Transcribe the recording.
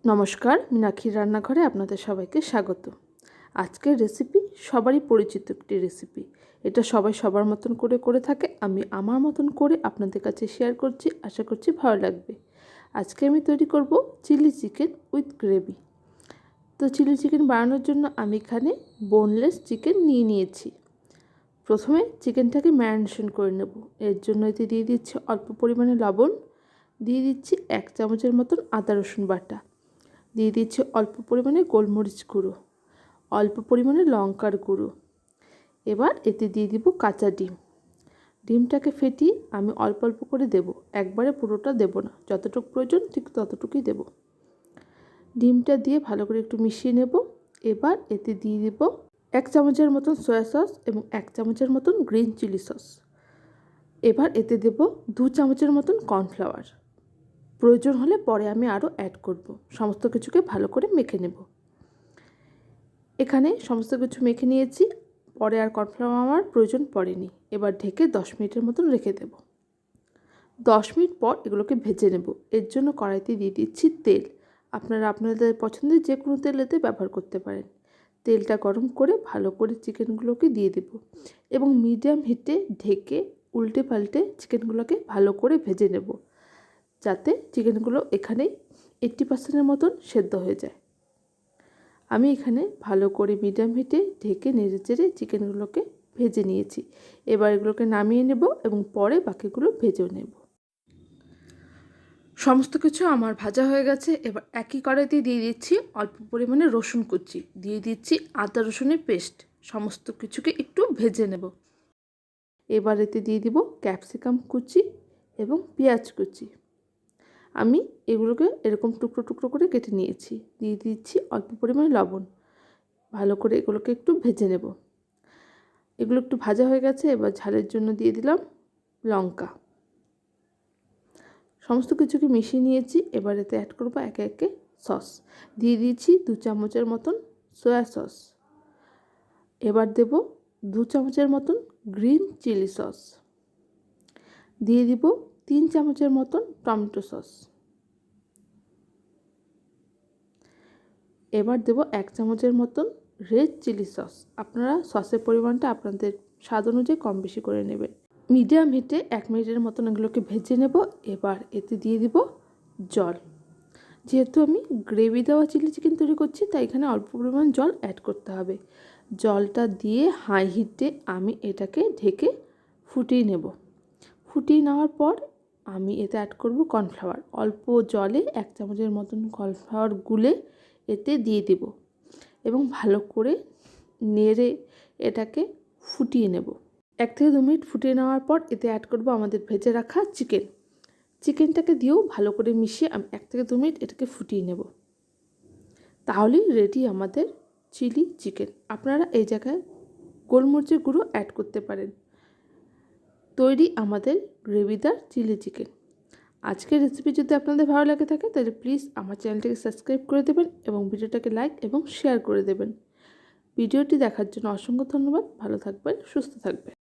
নমস্কার, মীনাক্ষীর রান্নাঘরে আপনাদের সবাইকে স্বাগত। আজকের রেসিপি সবারই পরিচিত একটি রেসিপি। এটা সবাই সবার মতন করে থাকে। আমি আমার মতন করে আপনাদের কাছে শেয়ার করছি, আশা করছি ভালো লাগবে। আজকে আমি তৈরি করব চিলি চিকেন উইথ গ্রেভি। তো চিলি চিকেন বানানোর জন্য আমি এখানে বোনলেস চিকেন নিয়েছি। প্রথমে চিকেনটাকে ম্যারিনেশন করে নেব। এর জন্য এতে দিয়ে দিচ্ছি অল্প পরিমাণে লবণ, দিয়ে দিচ্ছি 1 চামচের মতন আদা রসুন বাটা, দিয়ে দিচ্ছি অল্প পরিমাণে গোলমরিচ গুঁড়ো, অল্প পরিমাণে লঙ্কার গুঁড়ো। এবার এতে দিয়ে দিব কাঁচা ডিম। ডিমটাকে ফেটিয়ে আমি অল্প অল্প করে দেব, একবারে পুরোটা দেব না, যতটুকু প্রয়োজন ঠিক ততটুকুই দেব। ডিমটা দিয়ে ভালো করে একটু মিশিয়ে নেব। এবার এতে দিয়ে দিব 1 চামচের মতন সয়া সস এবং 1 চামচের মতন গ্রিন চিলি সস। এবার এতে দেব 2 চামচের মতন কর্নফ্লাওয়ার। প্রয়োজন হলে পরে আমি আরও অ্যাড করব। সমস্ত কিছুকে ভালো করে মেখে নেব। এখানে সমস্ত কিছু মেখে নিয়েছি, পরে আর কর্নফ্লাওয়ার আমার প্রয়োজন পড়েনি। এবার ঢেকে 10 মিনিটের মতন রেখে দেব। 10 মিনিট পর এগুলোকে ভেজে নেব। এর জন্য কড়াইতে দিয়ে দিচ্ছি তেল। আপনারা আপনাদের পছন্দের যে কোনো তেল এতে ব্যবহার করতে পারেন। তেলটা গরম করে ভালো করে চিকেনগুলোকে দিয়ে দেব এবং মিডিয়াম হিটে ঢেকে উল্টে পাল্টে চিকেনগুলোকে ভালো করে ভেজে নেব, যাতে চিকেনগুলো এখানেই 80% মতন সেদ্ধ হয়ে যায়। আমি এখানে ভালো করে মিডিয়াম হিটে ঢেকে নেড়েচেড়ে চিকেনগুলোকে ভেজে নিয়েছি। এবার এগুলোকে নামিয়ে নেব এবং পরে বাকিগুলো ভেজেও নেব। সমস্ত কিছু আমার ভাজা হয়ে গেছে। এবার একই কড়াইতে দিয়ে দিচ্ছি অল্প পরিমাণে রসুন কুচি, দিয়ে দিচ্ছি আদা রসুনের পেস্ট। সমস্ত কিছুকে একটু ভেজে নেব। এবার এতে দিয়ে দিব ক্যাপসিকাম কুচি এবং পেঁয়াজ কুচি। আমি এগুলোকে এরকম টুকরো টুকরো করে কেটে নিয়েছি। দিয়ে দিচ্ছি অল্প পরিমাণে লবণ। ভালো করে এগুলোকে একটু ভেজে নেব। এগুলো একটু ভাজা হয়ে গেছে। এবার ঝালের জন্য দিয়ে দিলাম লঙ্কা। সমস্ত কিছুকে মিশিয়ে নিয়েছি। এবার এতে অ্যাড করবো একে একে সস। দিয়ে দিয়েছি 2 চামচের মতন সয়া সস। এবার দেব 2 চামচের মতন গ্রিন চিলি সস। দিয়ে দিব 3 চামচের মতন টমেটো সস। এবার দেব 1 চামচের মতন রেড চিলি সস। আপনারা সসের পরিমাণটা আপনাদের স্বাদ অনুযায়ী কম বেশি করে নেবেন। মিডিয়াম হিটে 1 মিনিটের মতন এগুলোকে ভেজে নেব। এবার এতে দিয়ে দিব জল। যেহেতু আমি গ্রেভি দেওয়া চিলি চিকেন তৈরি করছি, তাই এখানে অল্প পরিমাণ জল অ্যাড করতে হবে। জলটা দিয়ে হাই হিটে আমি এটাকে ঢেকে ফুটিয়ে নেব। ফুটিয়ে নেওয়ার পর আমি এতে অ্যাড করব কর্নফ্লাওয়ার। অল্প জলে 1 চামচের মতন কর্নফ্লাওয়ার গুলে এতে দিয়ে দেব এবং ভালো করে নেড়ে এটাকে ফুটিয়ে নেব। 1 থেকে 2 মিনিট ফুটিয়ে নেওয়ার পর এতে অ্যাড করব আমাদের ভেজে রাখা চিকেন। চিকেনটাকে দিয়েও ভালো করে মিশিয়ে আমি 1 থেকে 2 মিনিট এটাকে ফুটিয়ে নেব। তাহলেই রেডি আমাদের চিলি চিকেন। আপনারা এই জায়গায় গোলমরিচের গুঁড়ো অ্যাড করতে পারেন। তৈরি আমাদের গ্রেভিদার চিলি চিকেন। আজকের রেসিপি যদি আপনাদের ভালো লাগে থাকে তাহলে প্লিজ আমার চ্যানেলটাকে সাবস্ক্রাইব করে দেবেন এবং ভিডিওটাকে লাইক এবং শেয়ার করে দেবেন। ভিডিওটি দেখার জন্য অসংখ্য ধন্যবাদ। ভালো থাকবেন, সুস্থ থাকবেন।